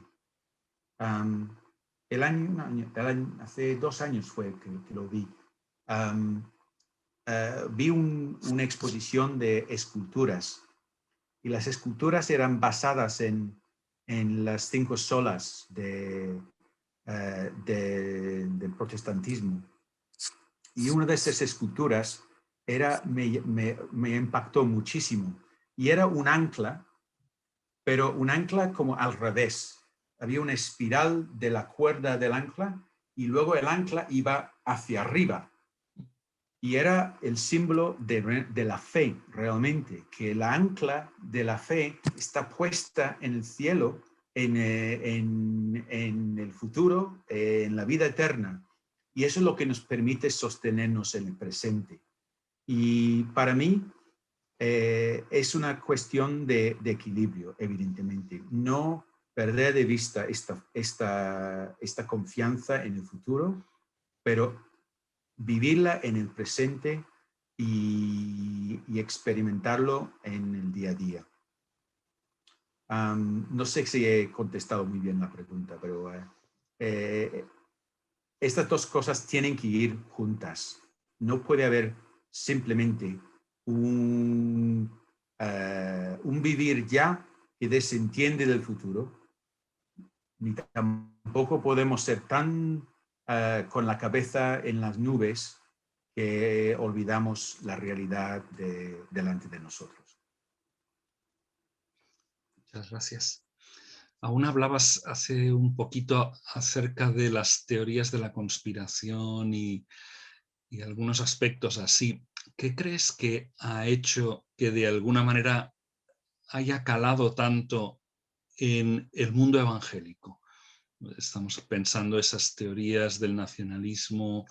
Hace 2 años fue que lo vi. Vi una exposición de esculturas y las esculturas eran basadas en las 5 solas del protestantismo. Y una de esas esculturas me impactó muchísimo. Y era un ancla, pero un ancla como al revés. Había una espiral de la cuerda del ancla y luego el ancla iba hacia arriba. Y era el símbolo de la fe, realmente, que la ancla de la fe está puesta en el cielo, en el futuro, en la vida eterna. Y eso es lo que nos permite sostenernos en el presente. Y para mí es una cuestión de equilibrio, evidentemente. No perder de vista esta confianza en el futuro, pero vivirla en el presente y experimentarlo en el día a día. No sé si he contestado muy bien la pregunta, pero estas 2 cosas tienen que ir juntas. No puede haber simplemente un vivir ya que desentiende del futuro, ni tampoco podemos ser tan con la cabeza en las nubes que olvidamos la realidad delante de nosotros. Muchas gracias. Aún hablabas hace un poquito acerca de las teorías de la conspiración y algunos aspectos así. ¿Qué crees que ha hecho que de alguna manera haya calado tanto en el mundo evangélico? Estamos pensando esas teorías del nacionalismo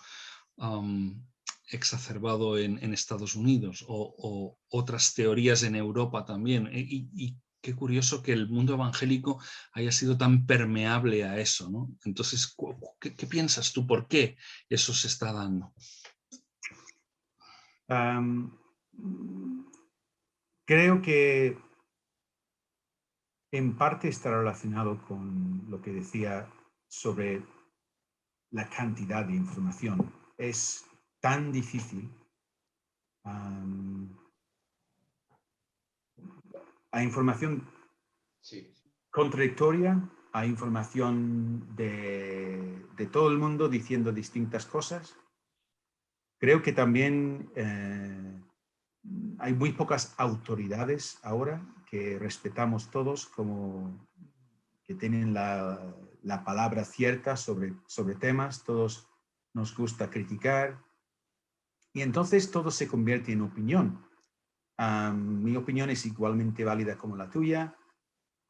exacerbado en Estados Unidos o otras teorías en Europa también. Y qué curioso que el mundo evangélico haya sido tan permeable a eso, ¿no? Entonces, ¿qué piensas tú? ¿Por qué eso se está dando? Creo que en parte está relacionado con lo que decía sobre la cantidad de información. Es tan difícil. Hay información contradictoria, hay información de todo el mundo diciendo distintas cosas. Creo que también hay muy pocas autoridades ahora que respetamos todos, como que tienen la palabra cierta sobre temas. Todos nos gusta criticar y entonces todo se convierte en opinión. Mi opinión es igualmente válida como la tuya.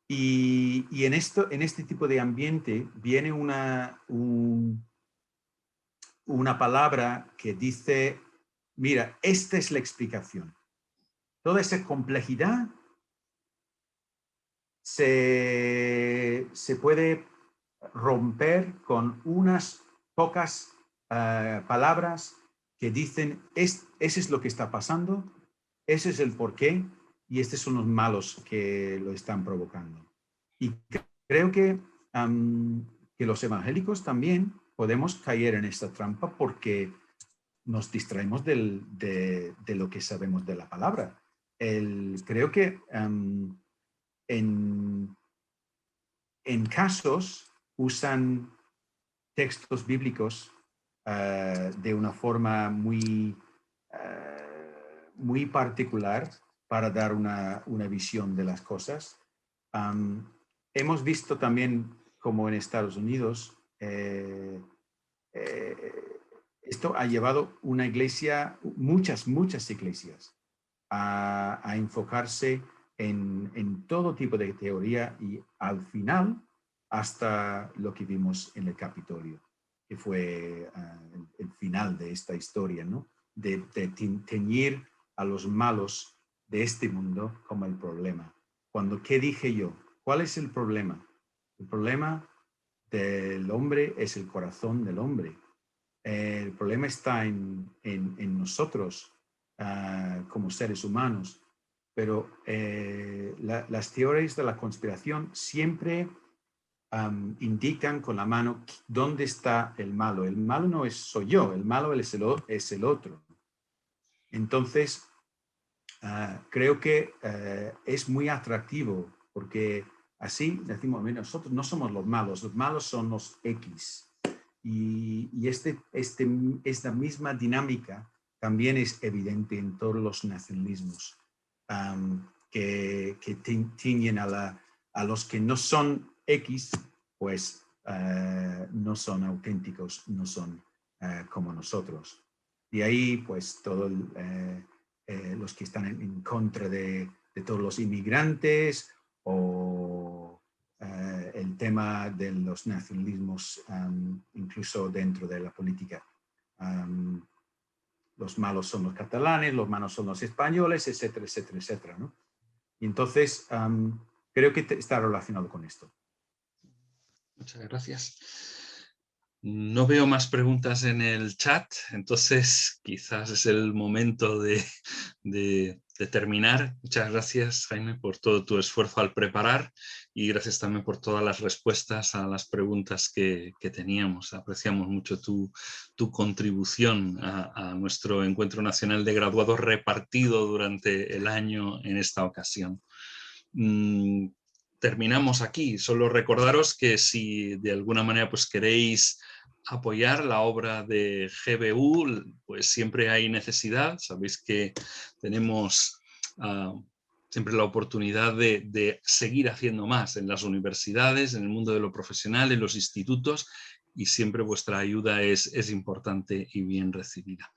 Y en este tipo de ambiente viene una palabra que dice, mira, esta es la explicación. Toda esa complejidad se puede romper con unas pocas palabras que dicen, eso es lo que está pasando, ese es el porqué, y estos son los malos que lo están provocando. Y creo que los evangélicos también podemos caer en esta trampa porque nos distraemos de lo que sabemos de la palabra. Creo que en casos usan textos bíblicos de una forma muy particular para dar una visión de las cosas. Hemos visto también como en Estados Unidos esto ha llevado una iglesia, muchas iglesias, a enfocarse en todo tipo de teoría y al final hasta lo que vimos en el Capitolio, que fue el final de esta historia, ¿no? De teñir a los malos de este mundo como el problema. ¿Qué dije yo? ¿Cuál es el problema? El problema del hombre es el corazón del hombre. El problema está en nosotros como seres humanos, pero las teorías de la conspiración siempre indican con la mano dónde está el malo. El malo no soy yo, el malo es el otro. Entonces, creo que es muy atractivo porque así decimos, nosotros no somos los malos son los X. Y esta misma dinámica también es evidente en todos los nacionalismos que tiñen a los que no son X, pues no son auténticos, no son como nosotros. Y ahí, pues, todos los que están en contra de todos los inmigrantes o el tema de los nacionalismos, incluso dentro de la política. Los malos son los catalanes, los malos son los españoles, etcétera, etcétera, etcétera, ¿no? Y entonces, creo que está relacionado con esto. Muchas gracias. No veo más preguntas en el chat, entonces quizás es el momento de terminar. Muchas gracias, Jaime, por todo tu esfuerzo al preparar y gracias también por todas las respuestas a las preguntas que teníamos. Apreciamos mucho tu contribución a nuestro Encuentro Nacional de Graduados repartido durante el año en esta ocasión. Terminamos aquí. Solo recordaros que si de alguna manera pues queréis apoyar la obra de GBU, pues siempre hay necesidad. Sabéis que tenemos siempre la oportunidad de seguir haciendo más en las universidades, en el mundo de lo profesional, en los institutos, y siempre vuestra ayuda es importante y bien recibida.